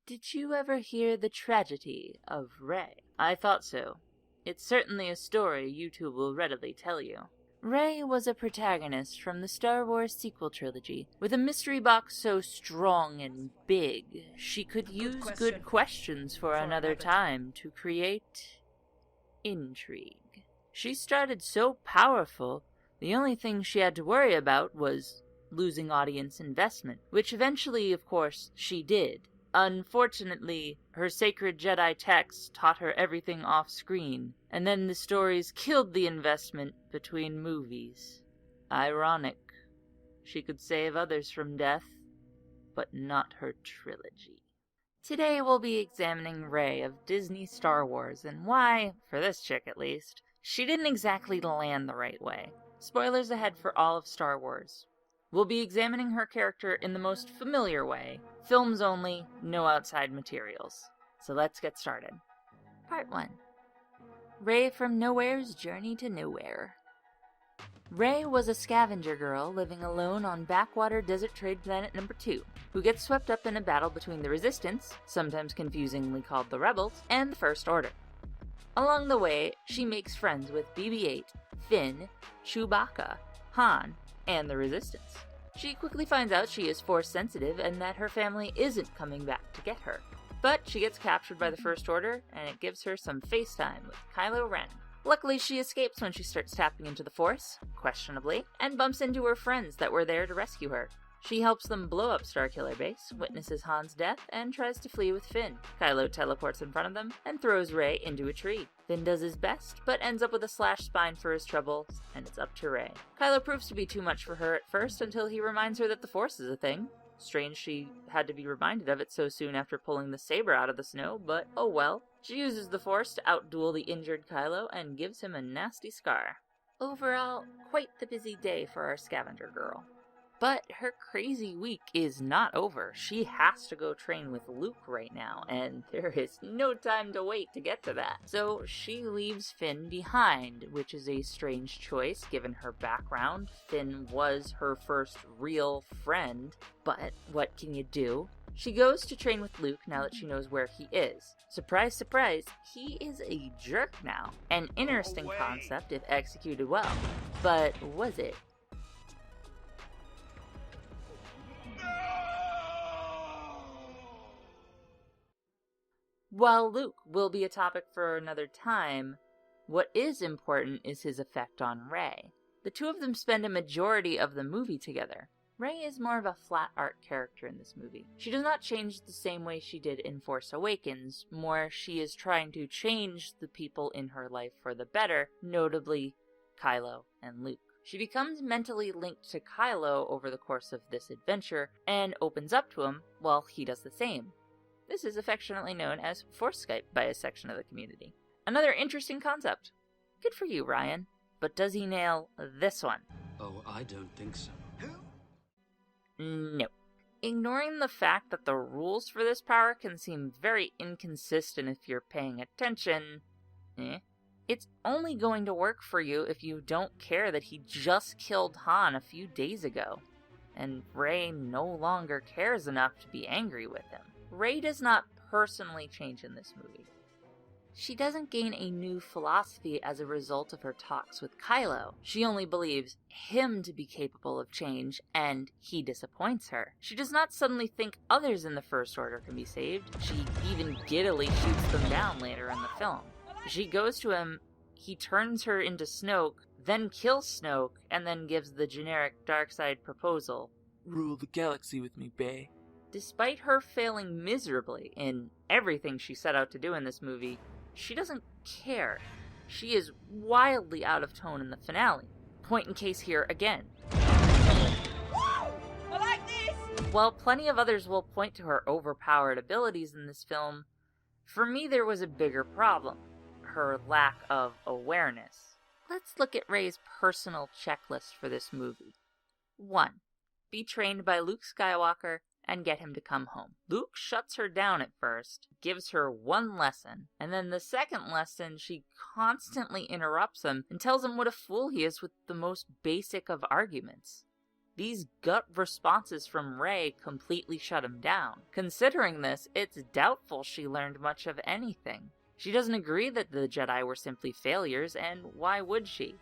Did you ever hear the tragedy of Rey? I thought so. It's certainly a story you two will readily tell you. Rey was a protagonist from the Star Wars sequel trilogy, with a mystery box so strong and big, she could use good questions for another time to create intrigue. She started so powerful, the only thing she had to worry about was losing audience investment, which eventually, of course, she did. Unfortunately, her sacred Jedi texts taught her everything off-screen, and then the stories killed the investment between movies. Ironic. She could save others from death, but not her trilogy. Today we'll be examining Rey of Disney Star Wars and why, for this chick at least, she didn't exactly land the right way. Spoilers ahead for all of Star Wars. We'll be examining her character in the most familiar way, films only, no outside materials. So let's get started. Part 1. Rey from Nowhere's Journey to Nowhere. Rey was a scavenger girl living alone on backwater desert trade planet number 2, who gets swept up in a battle between the Resistance, sometimes confusingly called the Rebels, and the First Order. Along the way, she makes friends with BB-8, Finn, Chewbacca, Han, and the Resistance. She quickly finds out she is Force sensitive and that her family isn't coming back to get her. But she gets captured by the First Order, and it gives her some face time with Kylo Ren. Luckily, she escapes when she starts tapping into the Force, questionably, and bumps into her friends that were there to rescue her. She helps them blow up Starkiller Base, witnesses Han's death, and tries to flee with Finn. Kylo teleports in front of them and throws Rey into a tree. Finn does his best, but ends up with a slashed spine for his trouble, and it's up to Rey. Kylo proves to be too much for her at first until he reminds her that the Force is a thing. Strange she had to be reminded of it so soon after pulling the saber out of the snow, but oh well. She uses the Force to outduel the injured Kylo and gives him a nasty scar. Overall, quite the busy day for our scavenger girl. But her crazy week is not over. She has to go train with Luke right now, and there is no time to wait to get to that. So she leaves Finn behind, which is a strange choice given her background. Finn was her first real friend, but what can you do? She goes to train with Luke now that she knows where he is. Surprise, surprise, he is a jerk now. An interesting concept if executed well. But was it? While Luke will be a topic for another time, what is important is his effect on Rey. The two of them spend a majority of the movie together. Rey is more of a flat art character in this movie. She does not change the same way she did in Force Awakens, more she is trying to change the people in her life for the better, notably Kylo and Luke. She becomes mentally linked to Kylo over the course of this adventure, and opens up to him while he does the same. This is affectionately known as Force Skype by a section of the community. Another interesting concept. Good for you, Ryan. But does he nail this one? Oh, I don't think so. No. Ignoring the fact that the rules for this power can seem very inconsistent if you're paying attention, it's only going to work for you if you don't care that he just killed Han a few days ago, and Rey no longer cares enough to be angry with him. Rey does not personally change in this movie. She doesn't gain a new philosophy as a result of her talks with Kylo. She only believes him to be capable of change, and he disappoints her. She does not suddenly think others in the First Order can be saved. She even giddily shoots them down later in the film. She goes to him, he turns her into Snoke, then kills Snoke, and then gives the generic dark side proposal. Rule the galaxy with me, bae. Despite her failing miserably in everything she set out to do in this movie, she doesn't care. She is wildly out of tone in the finale. Point in case here again. I like this! While plenty of others will point to her overpowered abilities in this film, for me there was a bigger problem. Her lack of awareness. Let's look at Rey's personal checklist for this movie. 1. Be trained by Luke Skywalker and get him to come home. Luke shuts her down at first, gives her one lesson, and then the second lesson she constantly interrupts him and tells him what a fool he is with the most basic of arguments. These gut responses from Rey completely shut him down. Considering this, it's doubtful she learned much of anything. She doesn't agree that the Jedi were simply failures, and why would she?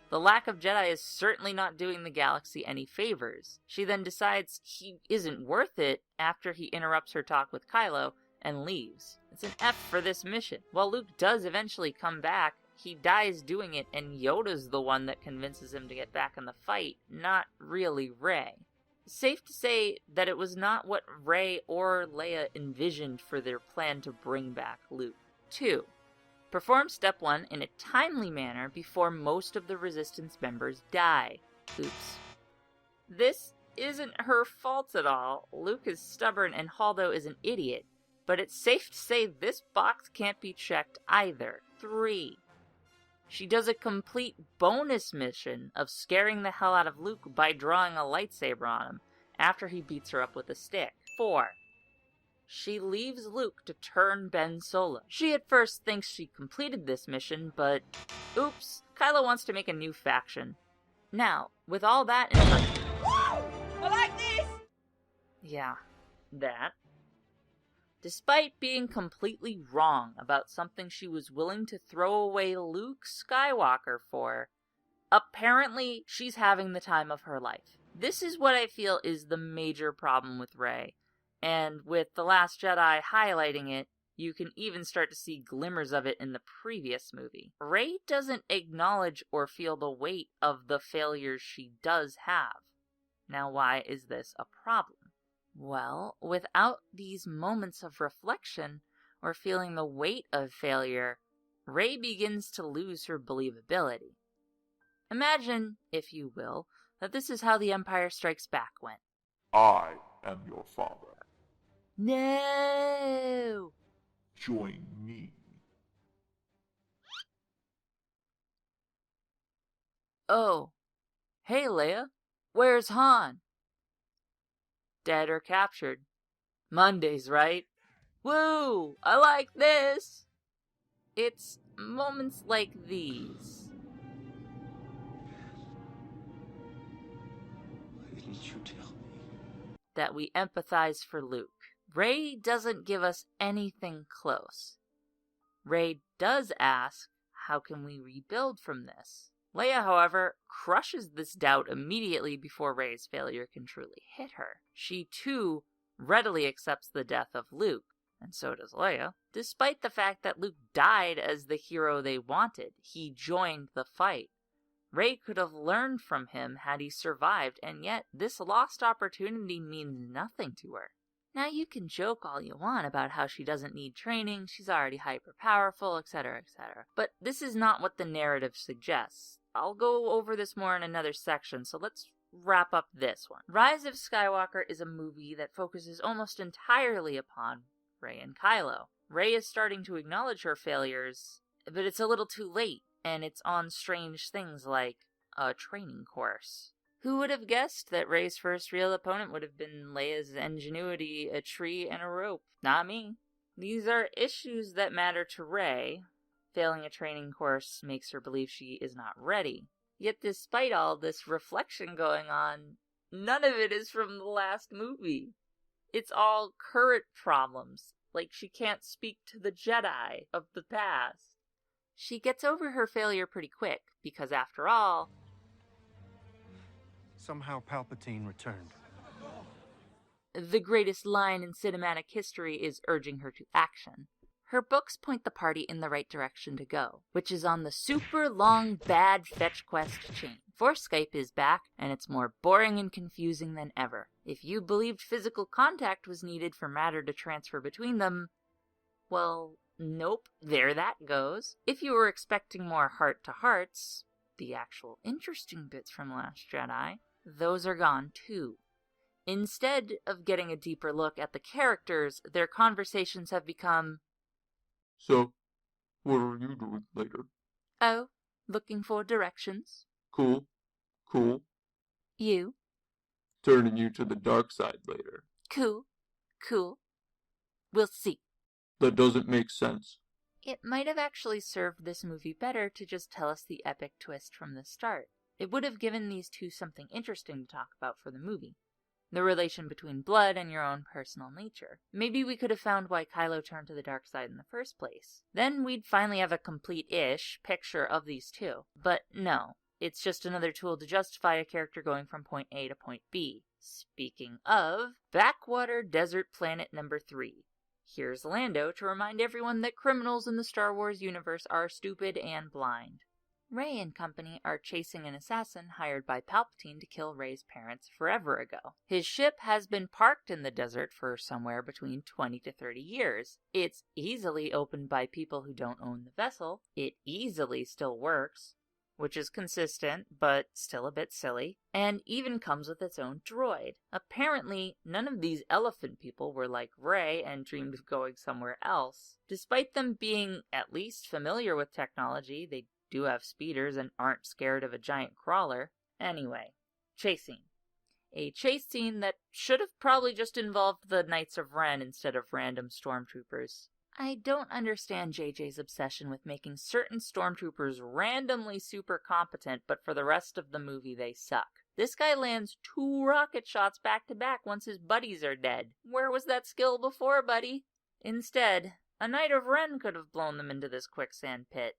The lack of Jedi is certainly not doing the galaxy any favors. She then decides he isn't worth it after he interrupts her talk with Kylo and leaves. It's an F for this mission. While Luke does eventually come back, he dies doing it, and Yoda's the one that convinces him to get back in the fight, not really Rey. Safe to say that it was not what Rey or Leia envisioned for their plan to bring back Luke. 2. Perform step 1 in a timely manner before most of the Resistance members die. Oops. This isn't her fault at all. Luke is stubborn and Holdo is an idiot. But it's safe to say this box can't be checked either. 3. She does a complete bonus mission of scaring the hell out of Luke by drawing a lightsaber on him after he beats her up with a stick. 4. She leaves Luke to turn Ben Solo. She at first thinks she completed this mission, but oops, Kylo wants to make a new faction. Now, with all that in mind... I like this! Yeah, that. Despite being completely wrong about something she was willing to throw away Luke Skywalker for, apparently she's having the time of her life. This is what I feel is the major problem with Rey. And with The Last Jedi highlighting it, you can even start to see glimmers of it in the previous movie. Rey doesn't acknowledge or feel the weight of the failures she does have. Now, why is this a problem? Well, without these moments of reflection or feeling the weight of failure, Rey begins to lose her believability. Imagine, if you will, that this is how The Empire Strikes Back went. I am your father. No! Join me. Oh, hey Leia, where's Han? Dead or captured. Mondays, right? Woo! I like this! It's moments like these. Why didn't you tell me? That we empathize for Luke. Rey doesn't give us anything close. Rey does ask, how can we rebuild from this? Leia, however, crushes this doubt immediately before Rey's failure can truly hit her. She, too, readily accepts the death of Luke, and so does Leia. Despite the fact that Luke died as the hero they wanted, he joined the fight. Rey could have learned from him had he survived, and yet this lost opportunity means nothing to her. Now you can joke all you want about how she doesn't need training, she's already hyper-powerful, etc., etc. But this is not what the narrative suggests. I'll go over this more in another section, so let's wrap up this one. Rise of Skywalker is a movie that focuses almost entirely upon Rey and Kylo. Rey is starting to acknowledge her failures, but it's a little too late, and it's on strange things like a training course. Who would have guessed that Rey's first real opponent would have been Leia's ingenuity, a tree, and a rope? Not me. These are issues that matter to Rey. Failing a training course makes her believe she is not ready. Yet despite all this reflection going on, none of it is from the last movie. It's all current problems, like she can't speak to the Jedi of the past. She gets over her failure pretty quick, because after all, somehow Palpatine returned. the greatest line in cinematic history is urging her to action. Her books point the party in the right direction to go, which is on the super long bad fetch quest chain. Force Skype is back, and it's more boring and confusing than ever. If you believed physical contact was needed for matter to transfer between them, well, nope, there that goes. If you were expecting more heart-to-hearts, the actual interesting bits from Last Jedi, those are gone too. Instead of getting a deeper look at the characters, their conversations have become, So, what are you doing later? oh, looking for directions. Cool. You. Turning you to the dark side later. Cool. We'll see. That doesn't make sense. It might have actually served this movie better to just tell us the epic twist from the start. It would have given these two something interesting to talk about for the movie. The relation between blood and your own personal nature. Maybe we could have found why Kylo turned to the dark side in the first place. Then we'd finally have a complete-ish picture of these two. But no, it's just another tool to justify a character going from point A to point B. Speaking of, backwater desert planet number 3. Here's Lando to remind everyone that criminals in the Star Wars universe are stupid and blind. Rey and company are chasing an assassin hired by Palpatine to kill Rey's parents forever ago. His ship has been parked in the desert for somewhere between 20 to 30 years. It's easily opened by people who don't own the vessel. It easily still works, which is consistent, but still a bit silly, and even comes with its own droid. Apparently, none of these elephant people were like Rey and dreamed of going somewhere else. Despite them being at least familiar with technology, they do have speeders and aren't scared of a giant crawler. Anyway, chase scene. A chase scene that should have probably just involved the Knights of Ren instead of random stormtroopers. I don't understand JJ's obsession with making certain stormtroopers randomly super competent, but for the rest of the movie they suck. This guy lands 2 rocket shots back to back once his buddies are dead. Where was that skill before, buddy? Instead, a Knight of Ren could have blown them into this quicksand pit.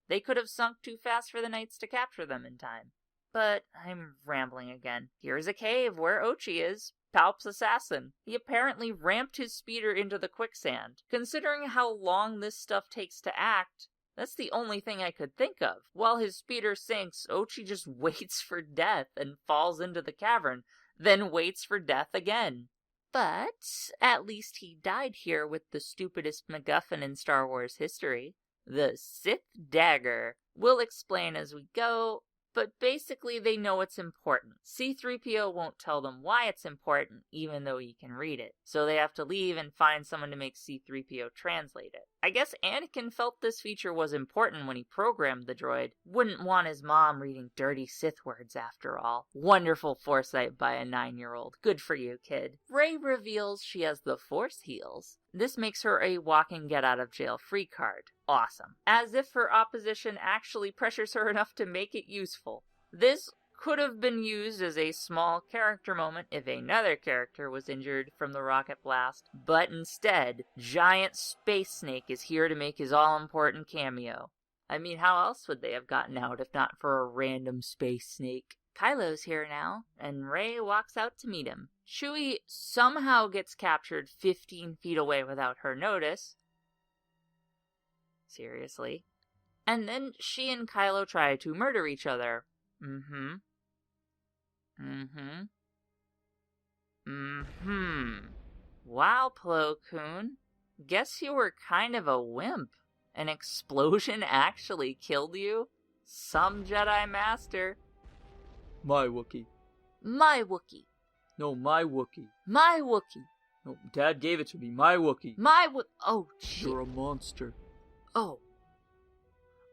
They could have sunk too fast for the Knights to capture them in time. But I'm rambling again. Here's a cave where Ochi is, Palp's assassin. He apparently ramped his speeder into the quicksand. Considering how long this stuff takes to act, that's the only thing I could think of. While his speeder sinks, Ochi just waits for death and falls into the cavern, then waits for death again. But at least he died here with the stupidest MacGuffin in Star Wars history. The Sith Dagger. We'll explain as we go, but basically they know it's important. C-3PO won't tell them why it's important, even though he can read it. So they have to leave and find someone to make C-3PO translate it. I guess Anakin felt this feature was important when he programmed the droid. Wouldn't want his mom reading dirty Sith words after all. Wonderful foresight by a 9-year-old. Good for you, kid. Rey reveals she has the Force heals. This makes her a walking get-out-of-jail-free card. Awesome. As if her opposition actually pressures her enough to make it useful. This could have been used as a small character moment if another character was injured from the rocket blast, but instead, Giant Space Snake is here to make his all-important cameo. I mean, how else would they have gotten out if not for a random space snake? Kylo's here now, and Rey walks out to meet him. Chewie somehow gets captured 15 feet away without her notice. Seriously. And then she and Kylo try to murder each other. Wow, Plo Koon. Guess you were kind of a wimp. An explosion actually killed you? Some Jedi Master. My Wookiee. My Wookiee. No, my Wookiee. My Wookiee. No, Dad gave it to me. My Wookiee. Oh, gee. You're a monster. Oh.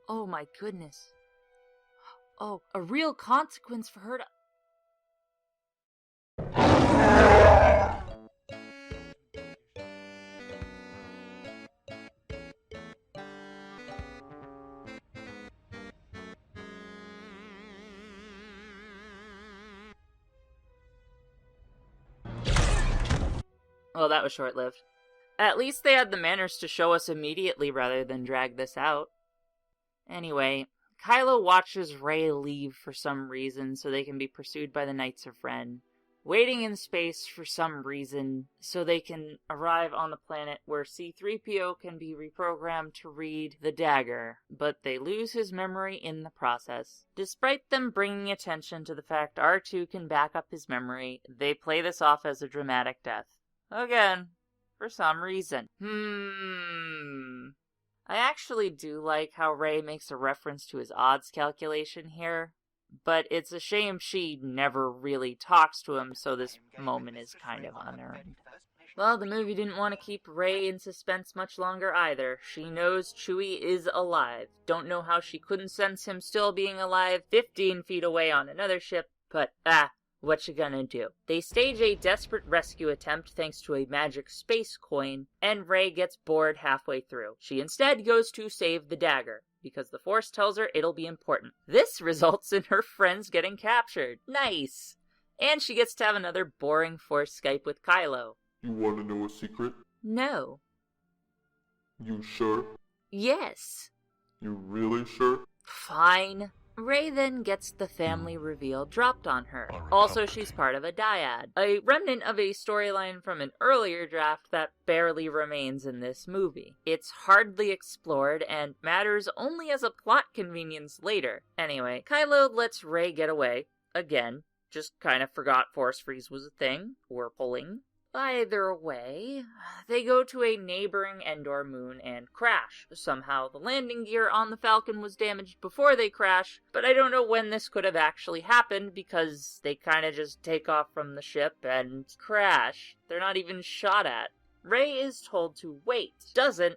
Oh, my goodness. Oh, a real consequence for her to... Oh, that was short-lived. At least they had the manners to show us immediately rather than drag this out. Anyway, Kylo watches Rey leave for some reason so they can be pursued by the Knights of Ren, waiting in space for some reason so they can arrive on the planet where C-3PO can be reprogrammed to read the dagger, but they lose his memory in the process. Despite them bringing attention to the fact R2 can back up his memory, they play this off as a dramatic death. Again, for some reason. I actually do like how Rey makes a reference to his odds calculation here, but it's a shame she never really talks to him, so this moment is kind of unearned. Well, the movie didn't want to keep Rey in suspense much longer either. She knows Chewie is alive. Don't know how she couldn't sense him still being alive 15 feet away on another ship, but what you gonna do? They stage a desperate rescue attempt thanks to a magic space coin, and Rey gets bored halfway through. She instead goes to save the dagger. because the Force tells her it'll be important. This results in her friends getting captured. Nice! And she gets to have another boring Force Skype with Kylo. You want to know a secret? No. You sure? Yes. You really sure? Fine. Rey then gets the family reveal dropped on her. Also, she's part of a dyad, a remnant of a storyline from an earlier draft that barely remains in this movie. It's hardly explored and matters only as a plot convenience later. Anyway, Kylo lets Rey get away. Again, just kind of forgot Force Freeze was a thing, or pulling. Either way, they go to a neighboring Endor moon and crash. Somehow the landing gear on the Falcon was damaged before they crash, but I don't know when this could have actually happened because they kind of just take off from the ship and crash. They're not even shot at. Rey is told to wait, doesn't,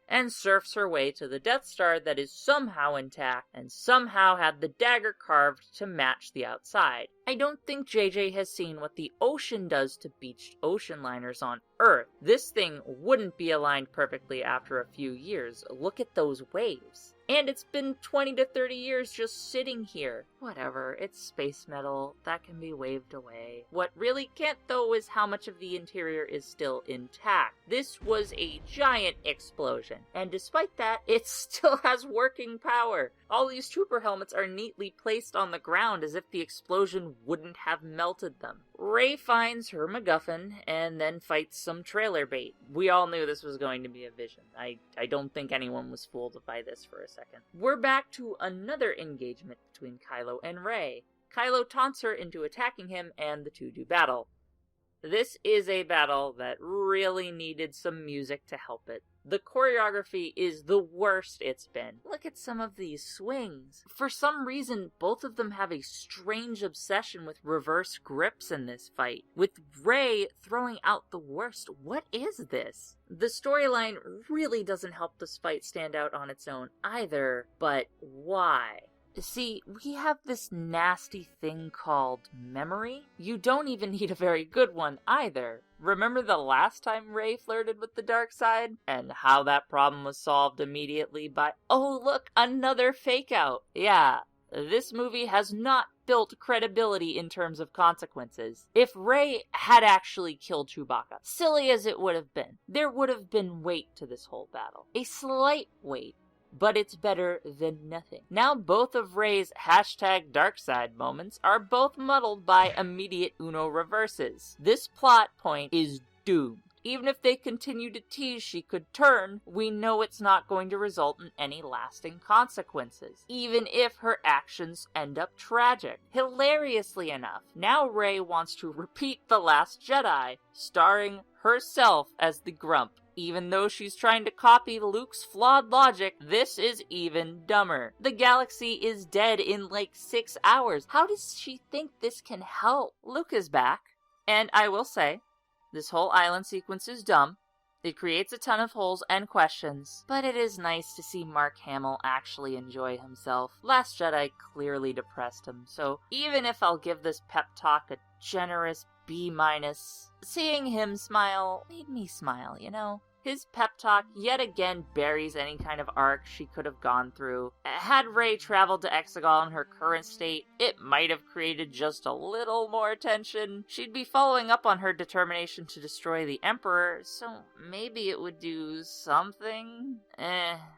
and surfs her way to the Death Star that is somehow intact and somehow had the dagger carved to match the outside. I don't think JJ has seen what the ocean does to beached ocean liners on Earth. This thing wouldn't be aligned perfectly after a few years. Look at those waves. And it's been 20 to 30 years just sitting here. Whatever, it's space metal. That can be waved away. What really can't, though, is how much of the interior is still intact. This was a giant explosion, and despite that, it still has working power. All these trooper helmets are neatly placed on the ground as if the explosion wouldn't have melted them. Rey finds her MacGuffin and then fights some trailer bait. We all knew this was going to be a vision. I don't think anyone was fooled by this for a second. We're back to another engagement between Kylo and Rey. Kylo taunts her into attacking him and the two do battle. This is a battle that really needed some music to help it. The choreography is the worst it's been. Look at some of these swings. For some reason, both of them have a strange obsession with reverse grips in this fight, with Rey throwing out the worst. What is this? The storyline really doesn't help this fight stand out on its own either, but why? See, we have this nasty thing called memory. You don't even need a very good one either. Remember the last time Rey flirted with the dark side? And how that problem was solved immediately by, oh look, another fake out. Yeah, this movie has not built credibility in terms of consequences. If Rey had actually killed Chewbacca, silly as it would have been, there would have been weight to this whole battle. A slight weight. But it's better than nothing. Now both of Rey's #darkside moments are both muddled by immediate Uno reverses. This plot point is doomed. Even if they continue to tease she could turn, we know it's not going to result in any lasting consequences, even if her actions end up tragic. Hilariously enough, now Rey wants to repeat The Last Jedi, starring herself as the Grump. Even though she's trying to copy Luke's flawed logic, this is even dumber. The galaxy is dead in like 6 hours. How does she think this can help? Luke is back, and I will say, this whole island sequence is dumb. It creates a ton of holes and questions, but it is nice to see Mark Hamill actually enjoy himself. Last Jedi clearly depressed him, so even if I'll give this pep talk a generous B-, seeing him smile made me smile, you know? His pep talk yet again buries any kind of arc she could have gone through. Had Rey traveled to Exegol in her current state, it might have created just a little more tension. She'd be following up on her determination to destroy the Emperor, so maybe it would do something?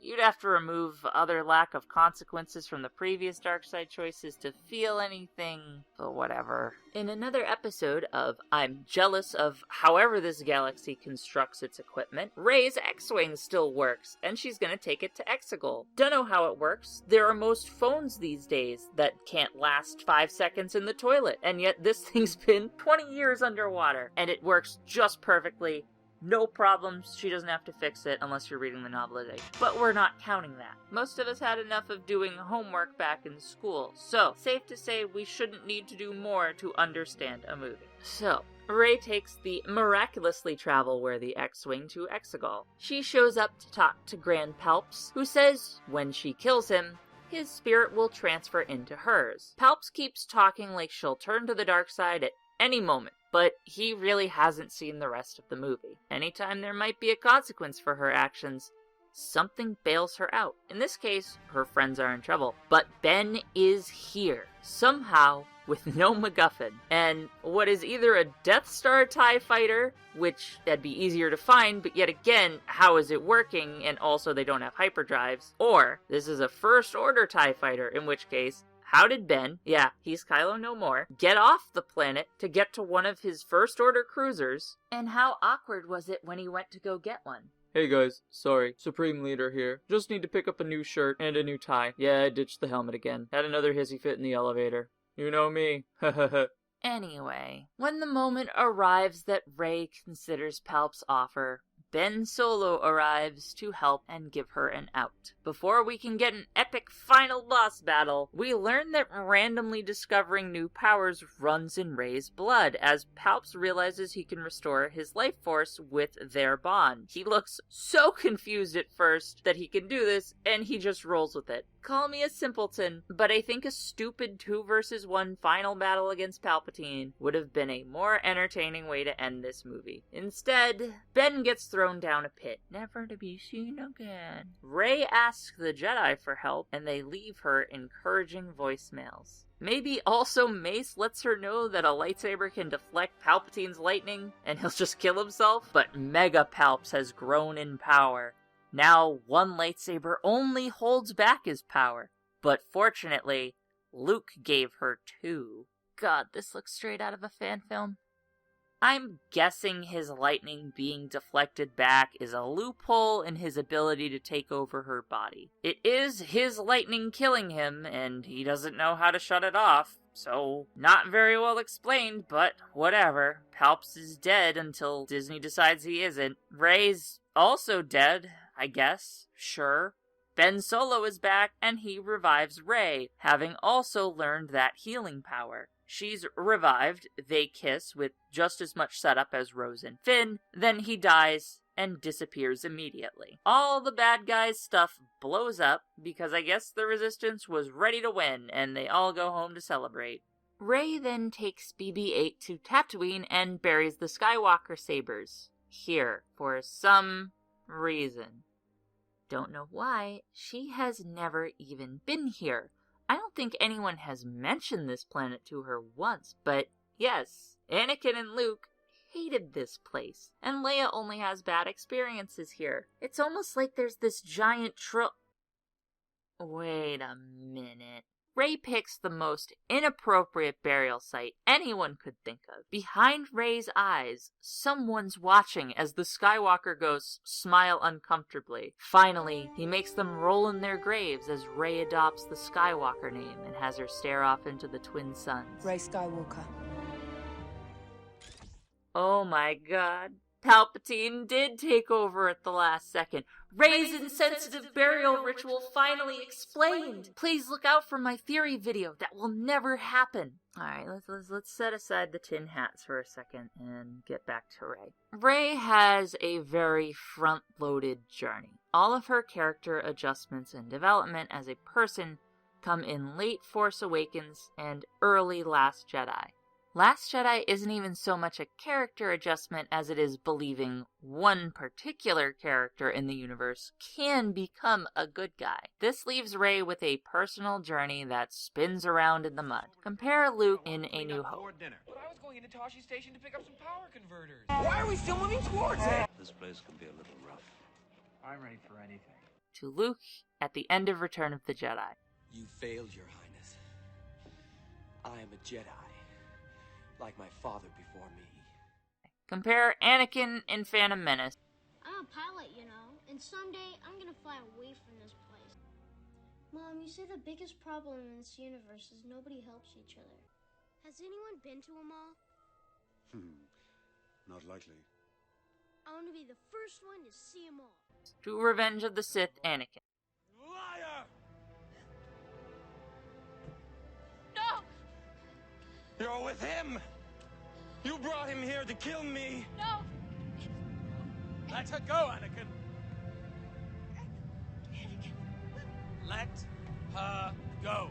You'd have to remove other lack of consequences from the previous darkside choices to feel anything, but whatever. In another episode of I'm Jealous of However This Galaxy Constructs Its Equipment, Rey's X-Wing still works, and she's gonna take it to Exegol. Dunno how it works. There are most phones these days that can't last 5 seconds in the toilet, and yet this thing's been 20 years underwater, and it works just perfectly. No problems, she doesn't have to fix it unless you're reading the novelization. But we're not counting that. Most of us had enough of doing homework back in school, so safe to say we shouldn't need to do more to understand a movie. So, Rey takes the miraculously travel-worthy X-Wing to Exegol. She shows up to talk to Grand Palps, who says when she kills him, his spirit will transfer into hers. Palps keeps talking like she'll turn to the dark side at any moment, but he really hasn't seen the rest of the movie. Anytime there might be a consequence for her actions, something bails her out. In this case, her friends are in trouble. But Ben is here, somehow, with no MacGuffin. And what is either a Death Star TIE fighter, which that'd be easier to find, but yet again, how is it working? And also they don't have hyperdrives. Or this is a First Order TIE fighter, in which case, how did Ben, yeah, he's Kylo no more, get off the planet to get to one of his First Order cruisers? And how awkward was it when he went to go get one? Hey guys, sorry, Supreme Leader here. Just need to pick up a new shirt and a new tie. Yeah, I ditched the helmet again. Had another hissy fit in the elevator. You know me. Anyway, when the moment arrives that Rey considers Palp's offer, Ben Solo arrives to help and give her an out. Before we can get an epic final boss battle, we learn that randomly discovering new powers runs in Rey's blood, as Palps realizes he can restore his life force with their bond. He looks so confused at first that he can do this, and he just rolls with it. Call me a simpleton, but I think a stupid 2 versus 1 final battle against Palpatine would have been a more entertaining way to end this movie. Instead, Ben gets thrown down a pit, never to be seen again. Rey asks the Jedi for help, and they leave her encouraging voicemails. Maybe also Mace lets her know that a lightsaber can deflect Palpatine's lightning, and he'll just kill himself, but Mega Palps has grown in power. Now, one lightsaber only holds back his power. But fortunately, Luke gave her 2. God, this looks straight out of a fan film. I'm guessing his lightning being deflected back is a loophole in his ability to take over her body. It is his lightning killing him, and he doesn't know how to shut it off. So, not very well explained, but whatever. Palps is dead until Disney decides he isn't. Rey's also dead, I guess. Sure. Ben Solo is back, and he revives Rey, having also learned that healing power. She's revived, they kiss with just as much setup as Rose and Finn, then he dies and disappears immediately. All the bad guys' stuff blows up, because I guess the Resistance was ready to win, and they all go home to celebrate. Rey then takes BB-8 to Tatooine and buries the Skywalker sabers here for some reason. Don't know why. She has never even been here. I don't think anyone has mentioned this planet to her once, but yes, Anakin and Luke hated this place, and Leia only has bad experiences here. It's almost like there's this giant Wait a minute. Rey picks the most inappropriate burial site anyone could think of. Behind Rey's eyes, someone's watching as the Skywalker ghosts smile uncomfortably. Finally, he makes them roll in their graves as Rey adopts the Skywalker name and has her stare off into the twin suns. Rey Skywalker. Oh my god. Palpatine did take over at the last second. Rey's insensitive burial ritual finally explained. Please look out for my theory video. That will never happen. Alright, let's set aside the tin hats for a second and get back to Rey. Rey has a very front-loaded journey. All of her character adjustments and development as a person come in late Force Awakens and early Last Jedi. Last Jedi isn't even so much a character adjustment as it is believing one particular character in the universe can become a good guy. This leaves Rey with a personal journey that spins around in the mud. Compare Luke in A New Hope. But I was going into Toshi Station to pick up some power converters. Why are we still moving towards it? This place can be a little rough. I'm ready for anything. To Luke at the end of Return of the Jedi. You failed, Your Highness. I am a Jedi, like my father before me. Compare Anakin in Phantom Menace. I'm a pilot, you know, and someday I'm gonna fly away from this place. Mom, you say the biggest problem in this universe is nobody helps each other. Has anyone been to a mall? Not likely. I want to be the first one to see them all. To Revenge of the Sith, Anakin. Liar! No! You're with him! You brought him here to kill me! No! Let her go, Anakin! Let her go!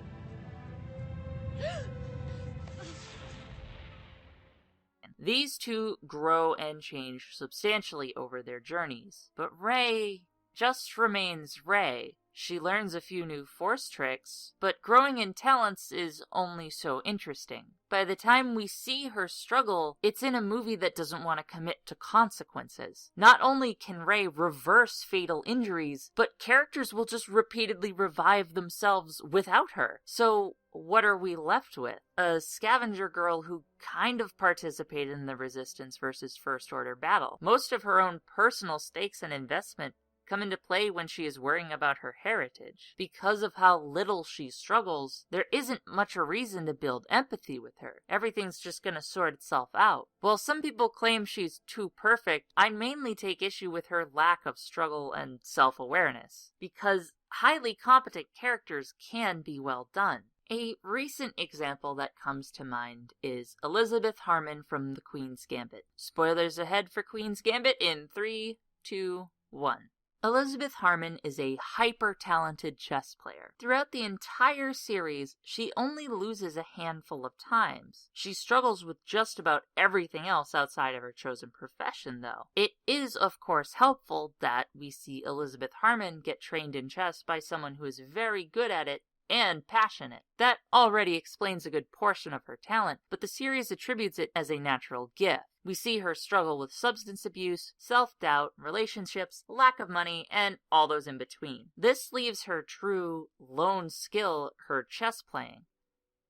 These two grow and change substantially over their journeys, but Rey just remains Rey. She learns a few new Force tricks, but growing in talents is only so interesting. By the time we see her struggle, it's in a movie that doesn't want to commit to consequences. Not only can Rey reverse fatal injuries, but characters will just repeatedly revive themselves without her. So what are we left with? A scavenger girl who kind of participated in the Resistance versus First Order battle. Most of her own personal stakes and investment come into play when she is worrying about her heritage. Because of how little she struggles, there isn't much a reason to build empathy with her. Everything's just gonna sort itself out. While some people claim she's too perfect, I mainly take issue with her lack of struggle and self-awareness. Because highly competent characters can be well done. A recent example that comes to mind is Elizabeth Harmon from The Queen's Gambit. Spoilers ahead for Queen's Gambit in 3, 2, 1. Elizabeth Harmon is a hyper-talented chess player. Throughout the entire series, she only loses a handful of times. She struggles with just about everything else outside of her chosen profession, though. It is, of course, helpful that we see Elizabeth Harmon get trained in chess by someone who is very good at it and passionate. That already explains a good portion of her talent, but the series attributes it as a natural gift. We see her struggle with substance abuse, self-doubt, relationships, lack of money, and all those in between. This leaves her true lone skill her chess playing.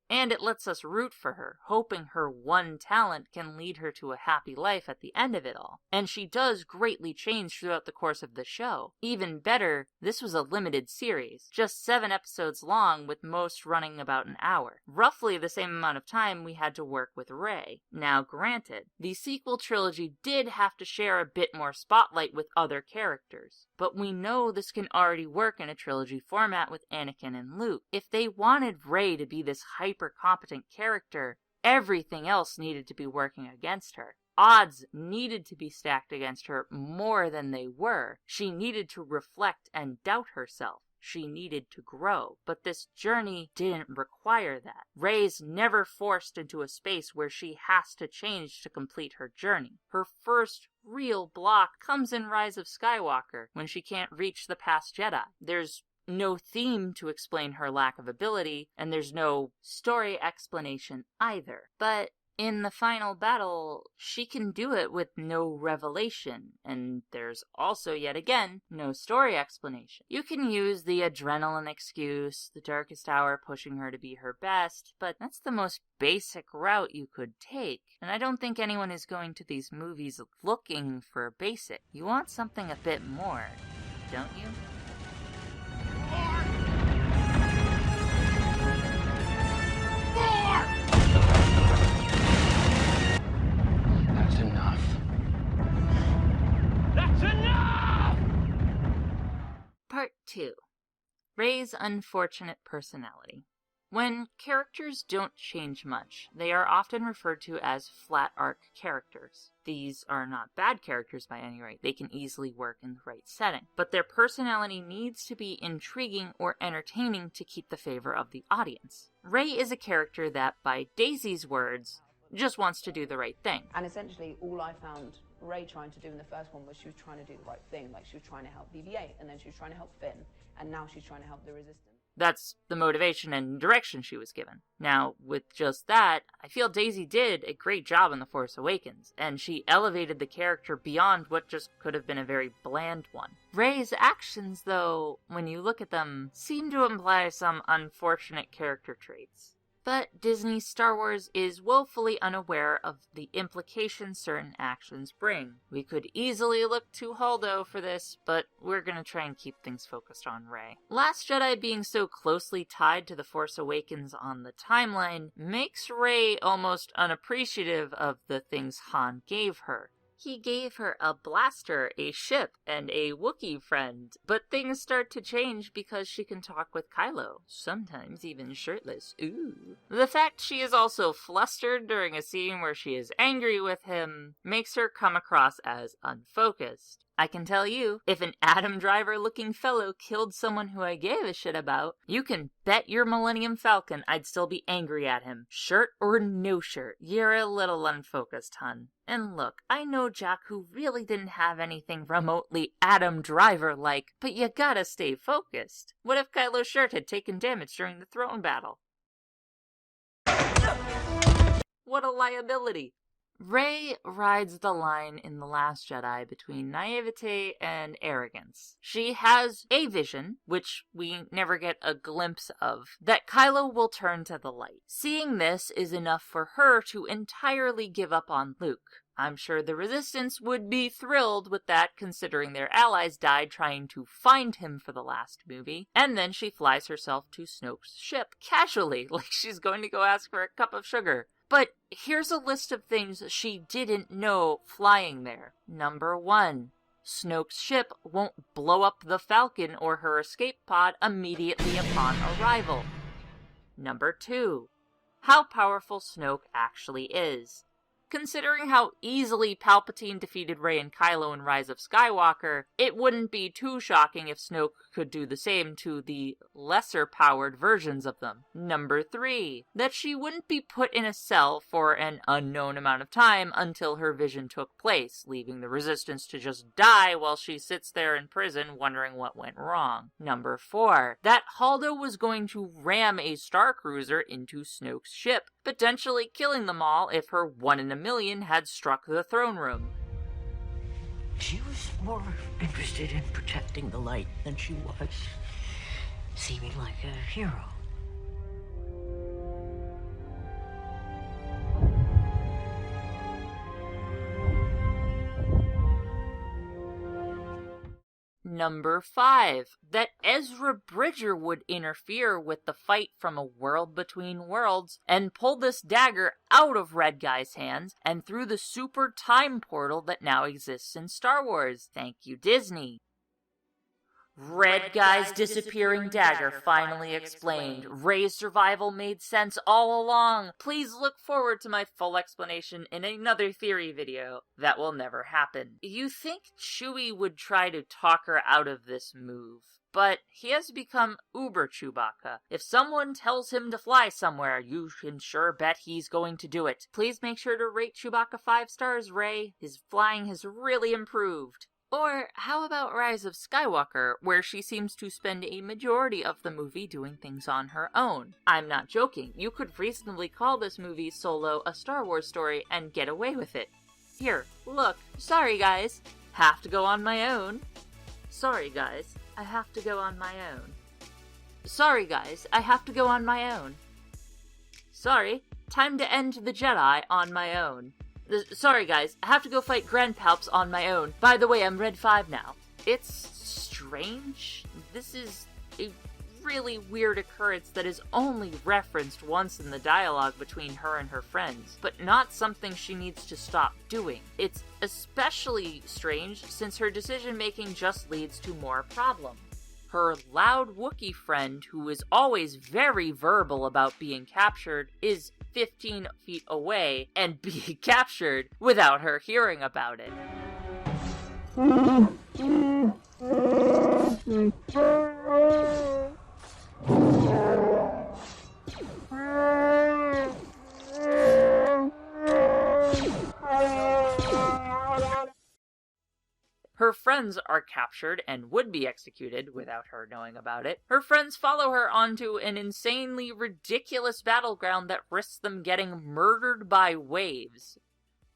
And it lets us root for her, hoping her one talent can lead her to a happy life at the end of it all. And she does greatly change throughout the course of the show. Even better, this was a limited series, just 7 episodes long with most running about an hour. Roughly the same amount of time we had to work with Rey. Now granted, the sequel trilogy did have to share a bit more spotlight with other characters. But we know this can already work in a trilogy format with Anakin and Luke. If they wanted Rey to be this hyper-competent character, everything else needed to be working against her. Odds needed to be stacked against her more than they were. She needed to reflect and doubt herself. She needed to grow. But this journey didn't require that. Rey's never forced into a space where she has to change to complete her journey. Her first real block comes in Rise of Skywalker, when she can't reach the past Jedi. There's no theme to explain her lack of ability, and there's no story explanation either. But in the final battle, she can do it with no revelation, and there's also, yet again, no story explanation. You can use the adrenaline excuse, the darkest hour pushing her to be her best, but that's the most basic route you could take, and I don't think anyone is going to these movies looking for basic. You want something a bit more, don't you? That's enough. That's enough! Part 2. Rey's unfortunate personality. When characters don't change much, they are often referred to as flat arc characters. These are not bad characters by any rate, they can easily work in the right setting, but their personality needs to be intriguing or entertaining to keep the favor of the audience. Rey is a character that, by Daisy's words, just wants to do the right thing. And essentially all I found Rey trying to do in the first one was she was trying to do the right thing, like she was trying to help BB-8, and then she was trying to help Finn, and now she's trying to help the Resistance. That's the motivation and direction she was given. Now, with just that, I feel Daisy did a great job in The Force Awakens, and she elevated the character beyond what just could have been a very bland one. Rey's actions, though, when you look at them, seem to imply some unfortunate character traits. But Disney's Star Wars is woefully unaware of the implications certain actions bring. We could easily look to Holdo for this, but we're gonna try and keep things focused on Rey. Last Jedi being so closely tied to The Force Awakens on the timeline makes Rey almost unappreciative of the things Han gave her. He gave her a blaster, a ship, and a Wookiee friend, but things start to change because she can talk with Kylo, sometimes even shirtless. Ooh. The fact she is also flustered during a scene where she is angry with him makes her come across as unfocused. I can tell you, if an Adam Driver-looking fellow killed someone who I gave a shit about, you can bet your Millennium Falcon I'd still be angry at him. Shirt or no shirt, you're a little unfocused, hun. And look, I know Jakku really didn't have anything remotely Adam Driver-like, but you gotta stay focused. What if Kylo's shirt had taken damage during the throne battle? What a liability. Rey rides the line in The Last Jedi between naivete and arrogance. She has a vision, which we never get a glimpse of, that Kylo will turn to the light. Seeing this is enough for her to entirely give up on Luke. I'm sure the Resistance would be thrilled with that, considering their allies died trying to find him for the last movie. And then she flies herself to Snoke's ship, casually, like she's going to go ask for a cup of sugar. But here's a list of things she didn't know flying there. Number 1. Snoke's ship won't blow up the Falcon or her escape pod immediately upon arrival. Number 2. How powerful Snoke actually is. Considering how easily Palpatine defeated Rey and Kylo in Rise of Skywalker, it wouldn't be too shocking if Snoke could do the same to the lesser-powered versions of them. Number 3. That she wouldn't be put in a cell for an unknown amount of time until her vision took place, leaving the Resistance to just die while she sits there in prison wondering what went wrong. Number 4. That Haldo was going to ram a Star Cruiser into Snoke's ship, potentially killing them all if her 1 in a million had struck the throne room. She was more interested in protecting the light than she was seeming like a hero. Number 5. That Ezra Bridger would interfere with the fight from a world between worlds and pull this dagger out of Red Guy's hands and through the super time portal that now exists in Star Wars. Thank you, Disney. Red Guy's disappearing dagger finally explained. Rey's survival made sense all along. Please look forward to my full explanation in another theory video. That will never happen. You think Chewie would try to talk her out of this move, but he has become uber Chewbacca. If someone tells him to fly somewhere, you can sure bet he's going to do it. Please make sure to rate Chewbacca 5 stars, Rey. His flying has really improved. Or how about Rise of Skywalker, where she seems to spend a majority of the movie doing things on her own? I'm not joking. You could reasonably call this movie Solo a Star Wars story and get away with it. Here, look. Sorry, guys. Have to go on my own. Sorry, guys. I have to go on my own. Sorry, guys. I have to go on my own. Sorry. Time to end the Jedi on my own. Sorry guys, I have to go fight Grandpalps on my own. By the way, I'm Red 5 now. It's strange. This is a really weird occurrence that is only referenced once in the dialogue between her and her friends, but not something she needs to stop doing. It's especially strange since her decision-making just leads to more problems. Her loud Wookiee friend, who is always very verbal about being captured, is 15 feet away and being captured without her hearing about it. Her friends are captured and would be executed without her knowing about it. Her friends follow her onto an insanely ridiculous battleground that risks them getting murdered by waves.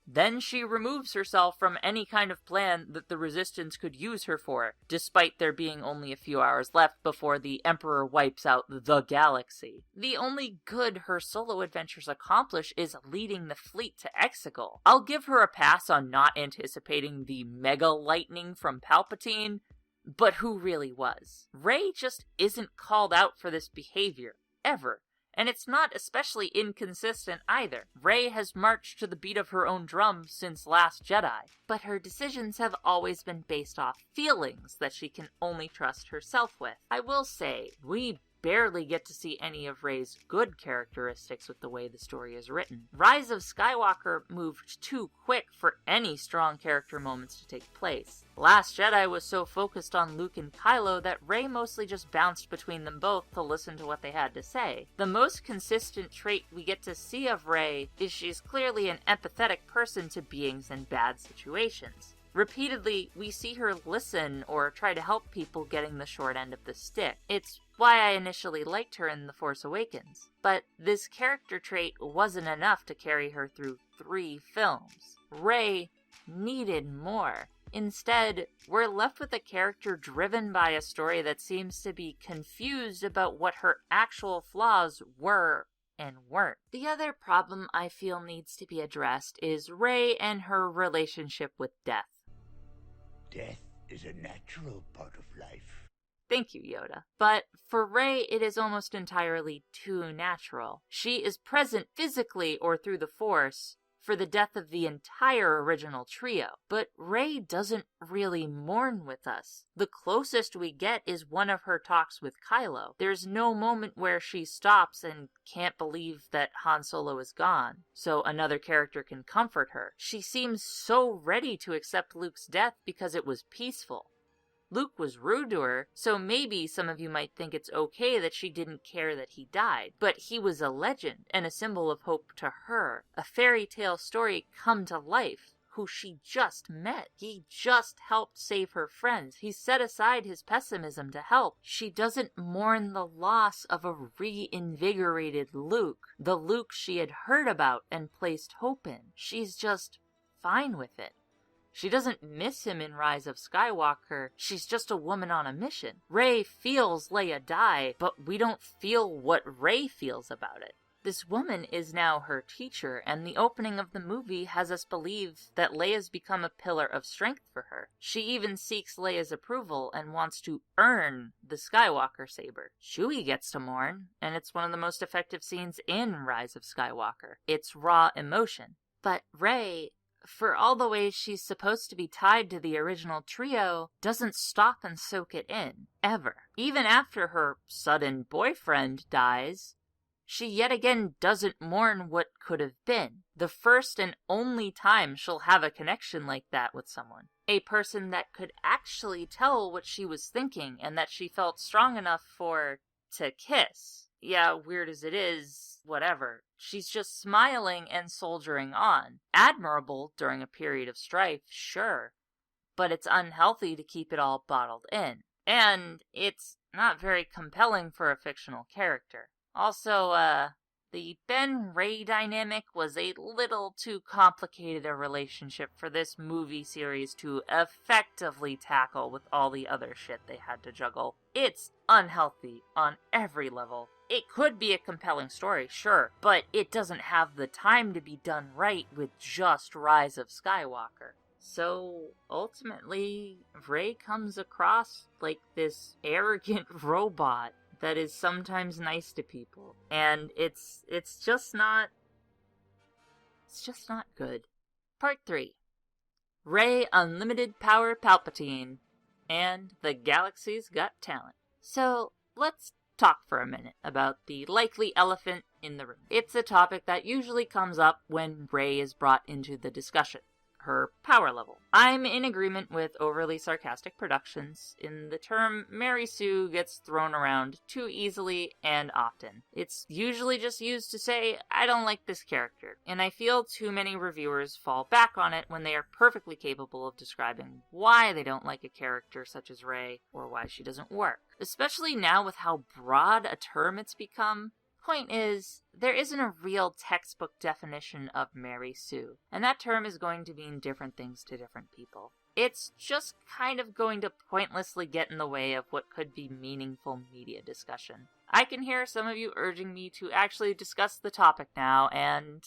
Then she removes herself from any kind of plan that the Resistance could use her for, despite there being only a few hours left before the Emperor wipes out the galaxy. The only good her solo adventures accomplish is leading the fleet to Exegol. I'll give her a pass on not anticipating the mega lightning from Palpatine, but who really was? Rey just isn't called out for this behavior, ever. And it's not especially inconsistent either. Rey has marched to the beat of her own drum since Last Jedi, but her decisions have always been based off feelings that she can only trust herself with. I will say, we barely get to see any of Rey's good characteristics with the way the story is written. Rise of Skywalker moved too quick for any strong character moments to take place. Last Jedi was so focused on Luke and Kylo that Rey mostly just bounced between them both to listen to what they had to say. The most consistent trait we get to see of Rey is she's clearly an empathetic person to beings in bad situations. Repeatedly, we see her listen or try to help people getting the short end of the stick. It's why I initially liked her in The Force Awakens. But this character trait wasn't enough to carry her through 3 films. Rey needed more. Instead, we're left with a character driven by a story that seems to be confused about what her actual flaws were and weren't. The other problem I feel needs to be addressed is Rey and her relationship with death. Death is a natural part of life. Thank you, Yoda. But for Rey, it is almost entirely too natural. She is present physically or through the Force for the death of the entire original trio, but Rey doesn't really mourn with us. The closest we get is one of her talks with Kylo. There's no moment where she stops and can't believe that Han Solo is gone, so another character can comfort her. She seems so ready to accept Luke's death because it was peaceful. Luke was rude to her, so maybe some of you might think it's okay that she didn't care that he died. But he was a legend and a symbol of hope to her. A fairy tale story come to life, who she just met. He just helped save her friends. He set aside his pessimism to help. She doesn't mourn the loss of a reinvigorated Luke, the Luke she had heard about and placed hope in. She's just fine with it. She doesn't miss him in Rise of Skywalker. She's just a woman on a mission. Rey feels Leia die, but we don't feel what Rey feels about it. This woman is now her teacher, and the opening of the movie has us believe that Leia's become a pillar of strength for her. She even seeks Leia's approval and wants to earn the Skywalker saber. Chewie gets to mourn, and it's one of the most effective scenes in Rise of Skywalker. It's raw emotion. But Rey, for all the ways she's supposed to be tied to the original trio, doesn't stop and soak it in, ever. Even after her sudden boyfriend dies, she yet again doesn't mourn what could have been. The first and only time she'll have a connection like that with someone. A person that could actually tell what she was thinking and that she felt strong enough to kiss. Yeah, weird as it is, whatever. She's just smiling and soldiering on. Admirable during a period of strife, sure. But it's unhealthy to keep it all bottled in. And it's not very compelling for a fictional character. Also, the Ben-Rey dynamic was a little too complicated a relationship for this movie series to effectively tackle with all the other shit they had to juggle. It's unhealthy on every level. It could be a compelling story, sure, but it doesn't have the time to be done right with just Rise of Skywalker. So, ultimately, Rey comes across like this arrogant robot that is sometimes nice to people. And it's just not good. Part 3. Rey Unlimited Power Palpatine and The Galaxy's Got Talent. So, let's talk for a minute about the likely elephant in the room. It's a topic that usually comes up when Rey is brought into the discussion. Her power level. I'm in agreement with overly sarcastic productions in the term Mary Sue gets thrown around too easily and often. It's usually just used to say, I don't like this character, and I feel too many reviewers fall back on it when they are perfectly capable of describing why they don't like a character such as Rey, or why she doesn't work. Especially now with how broad a term it's become. Point is, there isn't a real textbook definition of Mary Sue, and that term is going to mean different things to different people. It's just kind of going to pointlessly get in the way of what could be meaningful media discussion. I can hear some of you urging me to actually discuss the topic now, and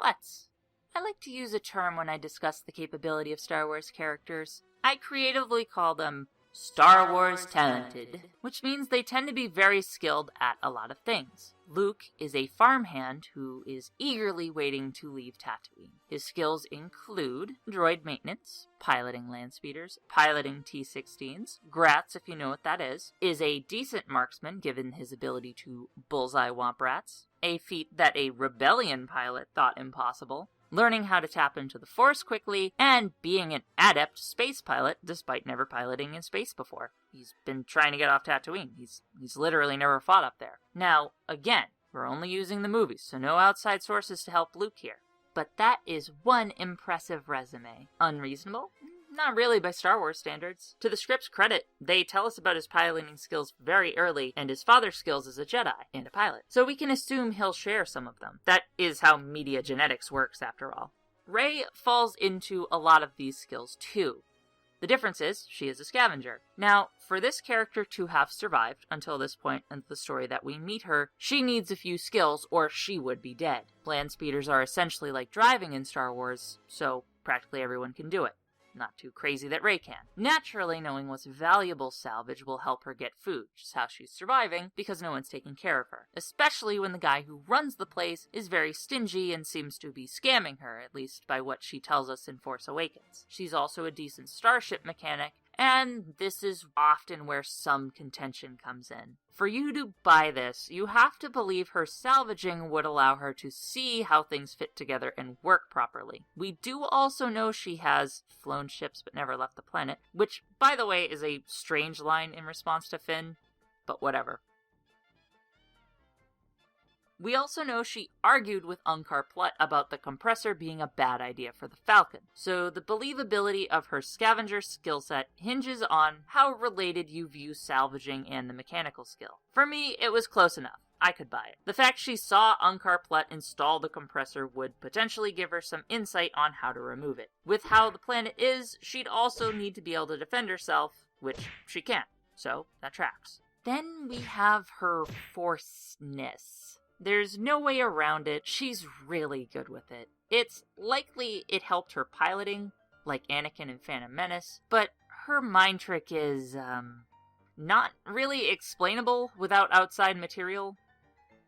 let's. I like to use a term when I discuss the capability of Star Wars characters. I creatively call them Star Wars talented, which means they tend to be very skilled at a lot of things. Luke is a farmhand who is eagerly waiting to leave Tatooine. His skills include droid maintenance, piloting land speeders, piloting T-16s, Grats if you know what that is a decent marksman given his ability to bullseye womp rats, a feat that a rebellion pilot thought impossible, learning how to tap into the Force quickly, and being an adept space pilot despite never piloting in space before. He's been trying to get off Tatooine. He's literally never fought up there. Now, again, we're only using the movies, so no outside sources to help Luke here. But that is one impressive resume. Unreasonable? Not really by Star Wars standards. To the script's credit, they tell us about his piloting skills very early and his father's skills as a Jedi and a pilot. So we can assume he'll share some of them. That is how media genetics works, after all. Rey falls into a lot of these skills too. The difference is, she is a scavenger. Now, for this character to have survived until this point in the story that we meet her, she needs a few skills or she would be dead. Land speeders are essentially like driving in Star Wars, so practically everyone can do it. Not too crazy that Rey can. Naturally, knowing what's valuable salvage will help her get food, which is how she's surviving, because no one's taking care of her. Especially when the guy who runs the place is very stingy and seems to be scamming her, at least by what she tells us in Force Awakens. She's also a decent starship mechanic, and this is often where some contention comes in. For you to buy this, you have to believe her salvaging would allow her to see how things fit together and work properly. We do also know she has flown ships but never left the planet, which, by the way, is a strange line in response to Finn, but whatever. We also know she argued with Unkar Plutt about the compressor being a bad idea for the Falcon, so the believability of her scavenger skill set hinges on how related you view salvaging and the mechanical skill. For me, it was close enough. I could buy it. The fact she saw Unkar Plutt install the compressor would potentially give her some insight on how to remove it. With how the planet is, she'd also need to be able to defend herself, which she can't, so that tracks. Then we have her Force-ness. There's no way around it. She's really good with it. It's likely it helped her piloting, like Anakin in Phantom Menace, but her mind trick is, not really explainable without outside material.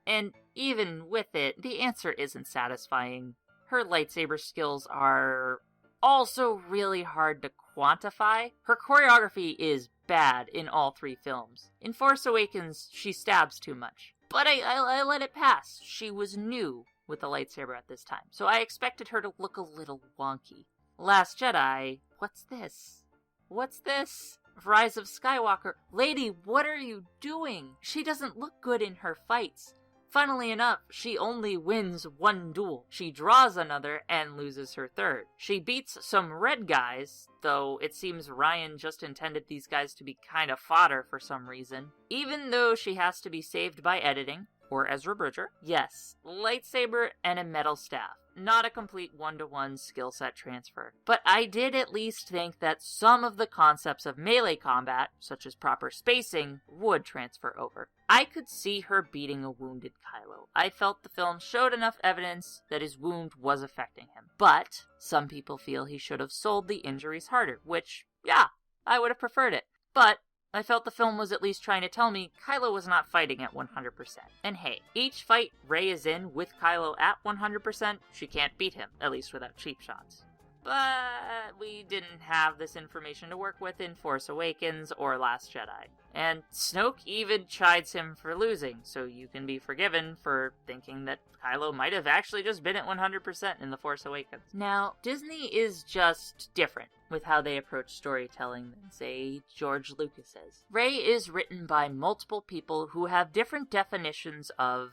And even with it, the answer isn't satisfying. Her lightsaber skills are also really hard to quantify. Her choreography is bad in all three films. In Force Awakens, she stabs too much. But I let it pass. She was new with the lightsaber at this time, so I expected her to look a little wonky. Last Jedi, what's this? What's this? Rise of Skywalker. Lady, what are you doing? She doesn't look good in her fights. Funnily enough, she only wins one duel. She draws another and loses her third. She beats some red guys, though it seems Ryan just intended these guys to be kind of fodder for some reason. Even though she has to be saved by editing, or Ezra Bridger. Yes, lightsaber and a metal staff. Not a complete one-to-one skill set transfer. But I did at least think that some of the concepts of melee combat, such as proper spacing, would transfer over. I could see her beating a wounded Kylo. I felt the film showed enough evidence that his wound was affecting him. But some people feel he should have sold the injuries harder, which, yeah, I would have preferred it. But I felt the film was at least trying to tell me Kylo was not fighting at 100%. And hey, each fight Rey is in with Kylo at 100%, she can't beat him, at least without cheap shots. But we didn't have this information to work with in Force Awakens or Last Jedi. And Snoke even chides him for losing, so you can be forgiven for thinking that Kylo might have actually just been at 100% in The Force Awakens. Now, Disney is just different with how they approach storytelling than, say, George Lucas is. Rey is written by multiple people who have different definitions of,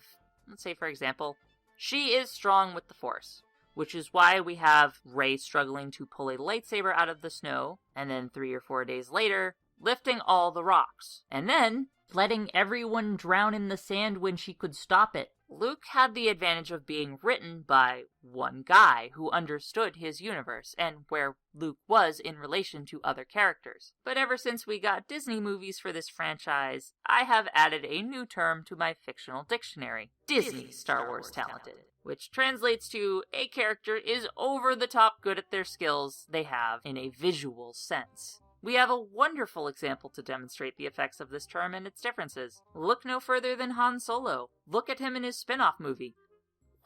let's say for example, she is strong with the Force. Which is why we have Rey struggling to pull a lightsaber out of the snow, and then 3 or 4 days later, lifting all the rocks, and then letting everyone drown in the sand when she could stop it. Luke had the advantage of being written by one guy who understood his universe and where Luke was in relation to other characters. But ever since we got Disney movies for this franchise, I have added a new term to my fictional dictionary: Disney Star Wars talented. Which translates to a character is over the top good at their skills they have in a visual sense. We have a wonderful example to demonstrate the effects of this term and its differences. Look no further than Han Solo. Look at him in his spin-off movie.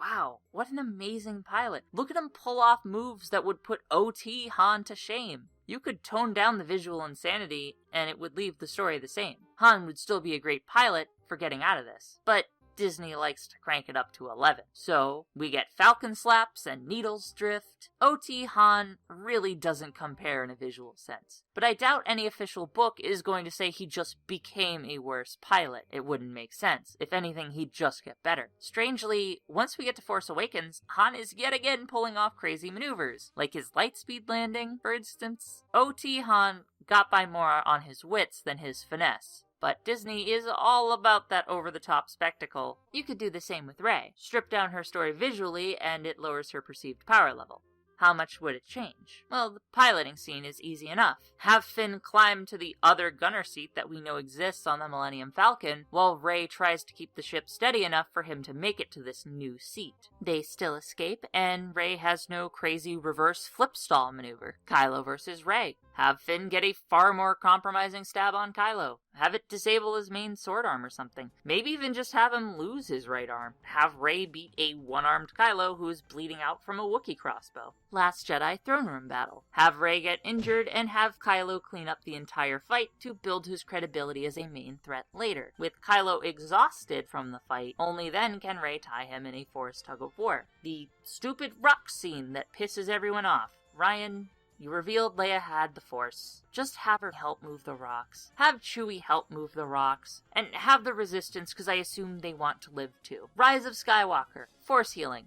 Wow, what an amazing pilot. Look at him pull off moves that would put OT Han to shame. You could tone down the visual insanity, and it would leave the story the same. Han would still be a great pilot for getting out of this, but Disney likes to crank it up to 11. So, we get Falcon slaps and needles drift. OT Han really doesn't compare in a visual sense. But I doubt any official book is going to say he just became a worse pilot. It wouldn't make sense. If anything, he'd just get better. Strangely, once we get to Force Awakens, Han is yet again pulling off crazy maneuvers, like his lightspeed landing, for instance. OT Han got by more on his wits than his finesse. But Disney is all about that over-the-top spectacle. You could do the same with Rey. Strip down her story visually, and it lowers her perceived power level. How much would it change? Well, the piloting scene is easy enough. Have Finn climb to the other gunner seat that we know exists on the Millennium Falcon, while Rey tries to keep the ship steady enough for him to make it to this new seat. They still escape, and Rey has no crazy reverse flip stall maneuver. Kylo versus Rey. Have Finn get a far more compromising stab on Kylo. Have it disable his main sword arm or something. Maybe even just have him lose his right arm. Have Rey beat a one-armed Kylo who is bleeding out from a Wookiee crossbow. Last Jedi throne room battle. Have Rey get injured and have Kylo clean up the entire fight to build his credibility as a main threat later. With Kylo exhausted from the fight, only then can Rey tie him in a forced tug-of-war. The stupid rock scene that pisses everyone off. Ryan, you revealed Leia had the Force. Just have her help move the rocks. Have Chewie help move the rocks. And have the Resistance, because I assume they want to live too. Rise of Skywalker. Force healing.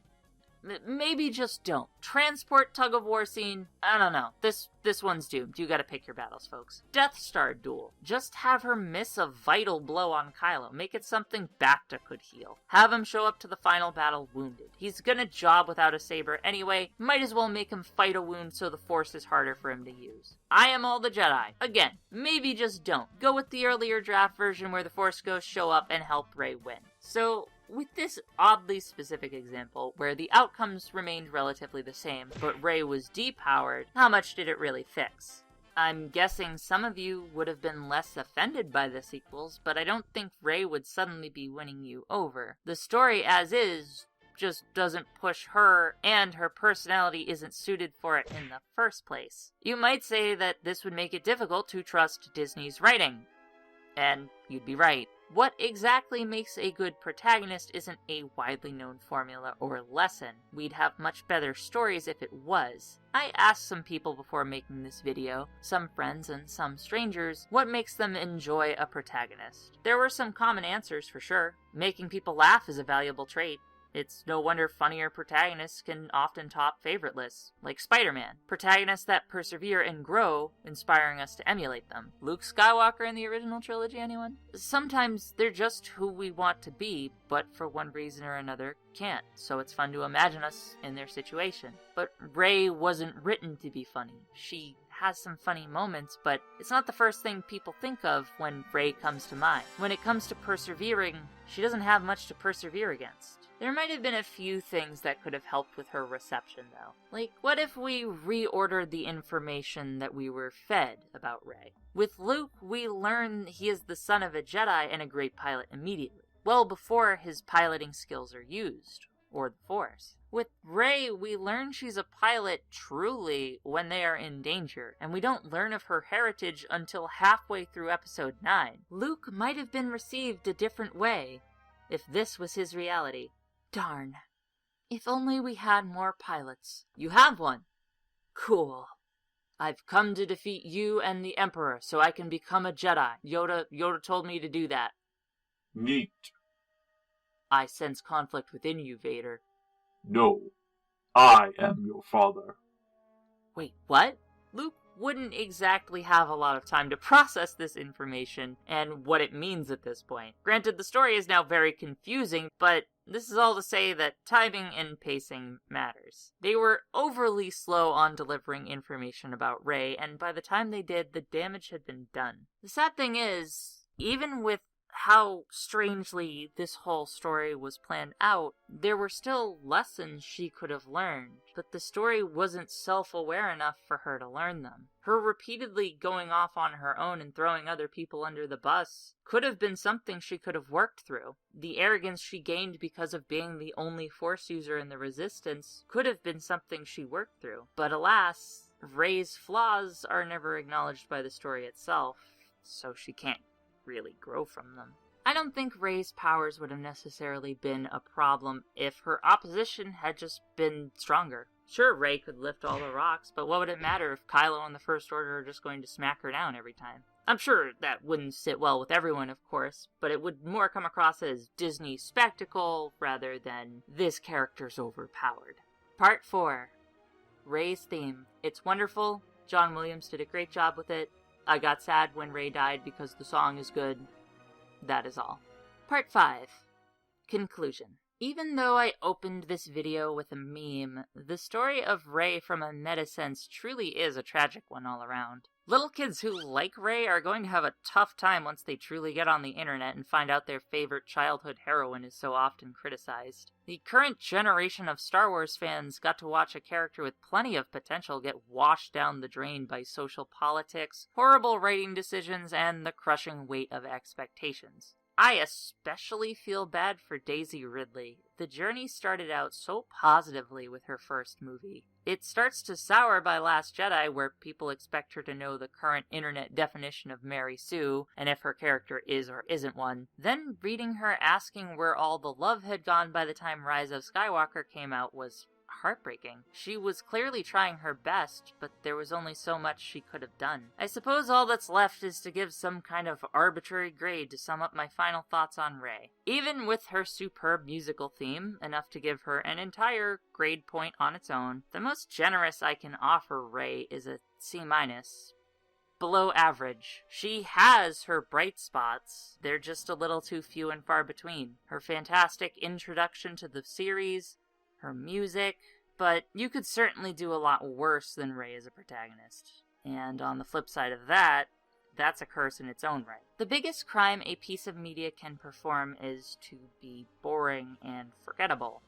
Maybe just don't. Transport tug-of-war scene. I don't know. This one's doomed. You gotta pick your battles, folks. Death Star duel. Just have her miss a vital blow on Kylo. Make it something Bacta could heal. Have him show up to the final battle wounded. He's gonna job without a saber anyway. Might as well make him fight a wound so the Force is harder for him to use. I am all the Jedi. Again, maybe just don't. Go with the earlier draft version where the Force Ghosts show up and help Rey win. So, with this oddly specific example, where the outcomes remained relatively the same, but Rey was depowered, how much did it really fix? I'm guessing some of you would have been less offended by the sequels, but I don't think Rey would suddenly be winning you over. The story as is just doesn't push her, and her personality isn't suited for it in the first place. You might say that this would make it difficult to trust Disney's writing. And you'd be right. What exactly makes a good protagonist isn't a widely known formula or lesson. We'd have much better stories if it was. I asked some people before making this video, some friends and some strangers, what makes them enjoy a protagonist. There were some common answers for sure. Making people laugh is a valuable trait. It's no wonder funnier protagonists can often top favorite lists, like Spider-Man. Protagonists that persevere and grow, inspiring us to emulate them. Luke Skywalker in the original trilogy, anyone? Sometimes they're just who we want to be, but for one reason or another can't, so it's fun to imagine us in their situation. But Rey wasn't written to be funny. She has some funny moments, but it's not the first thing people think of when Rey comes to mind. When it comes to persevering, she doesn't have much to persevere against. There might have been a few things that could have helped with her reception, though. Like, what if we reordered the information that we were fed about Rey? With Luke, we learn he is the son of a Jedi and a great pilot immediately, well before his piloting skills are used, or the Force. With Rey, we learn she's a pilot truly when they are in danger, and we don't learn of her heritage until halfway through Episode 9. Luke might have been received a different way if this was his reality. Darn. If only we had more pilots. You have one. Cool. I've come to defeat you and the Emperor so I can become a Jedi. Yoda told me to do that. Neat. I sense conflict within you, Vader. No. I am your father. Wait, what? Luke wouldn't exactly have a lot of time to process this information and what it means at this point. Granted, the story is now very confusing, but this is all to say that timing and pacing matters. They were overly slow on delivering information about Rey, and by the time they did, the damage had been done. The sad thing is, even with how strangely this whole story was planned out, there were still lessons she could have learned, but the story wasn't self-aware enough for her to learn them. Her repeatedly going off on her own and throwing other people under the bus could have been something she could have worked through. The arrogance she gained because of being the only Force user in the Resistance could have been something she worked through. But alas, Rey's flaws are never acknowledged by the story itself, so she can't really grow from them. I don't think Rey's powers would have necessarily been a problem if her opposition had just been stronger. Sure, Rey could lift all the rocks, but what would it matter if Kylo and the First Order are just going to smack her down every time? I'm sure that wouldn't sit well with everyone, of course, but it would more come across as Disney spectacle rather than this character's overpowered. Part 4. Rey's theme. It's wonderful. John Williams did a great job with it. I got sad when Rey died because the song is good. That is all. Part 5. Conclusion. Even though I opened this video with a meme, the story of Rey from a meta sense truly is a tragic one all around. Little kids who like Rey are going to have a tough time once they truly get on the internet and find out their favorite childhood heroine is so often criticized. The current generation of Star Wars fans got to watch a character with plenty of potential get washed down the drain by social politics, horrible writing decisions, and the crushing weight of expectations. I especially feel bad for Daisy Ridley. The journey started out so positively with her first movie. It starts to sour by Last Jedi, where people expect her to know the current internet definition of Mary Sue, and if her character is or isn't one. Then reading her asking where all the love had gone by the time Rise of Skywalker came out was heartbreaking. She was clearly trying her best, but there was only so much she could have done. I suppose all that's left is to give some kind of arbitrary grade to sum up my final thoughts on Rey. Even with her superb musical theme, enough to give her an entire grade point on its own, the most generous I can offer Rey is a C-. Below average. She has her bright spots. They're just a little too few and far between. Her fantastic introduction to the series, her music, but you could certainly do a lot worse than Rey as a protagonist. And on the flip side of that, that's a curse in its own right. The biggest crime a piece of media can perform is to be boring and forgettable.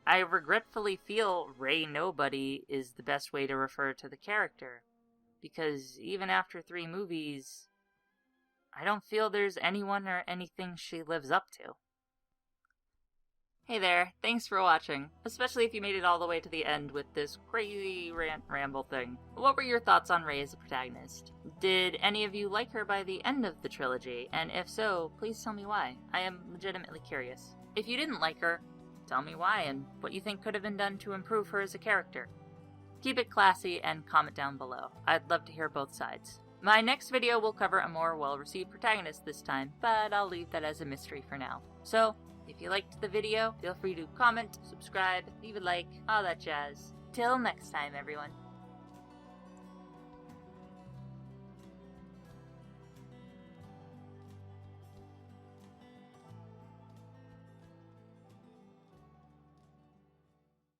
I regretfully feel Rey Nobody is the best way to refer to the character, because even after 3 movies, I don't feel there's anyone or anything she lives up to. Hey there, thanks for watching, especially if you made it all the way to the end with this crazy ramble thing. What were your thoughts on Rey as a protagonist? Did any of you like her by the end of the trilogy? And if so, please tell me why. I am legitimately curious. If you didn't like her, tell me why and what you think could have been done to improve her as a character. Keep it classy and comment down below. I'd love to hear both sides. My next video will cover a more well-received protagonist this time, but I'll leave that as a mystery for now. So, if you liked the video, feel free to comment, subscribe, leave a like, all that jazz. Till next time, everyone.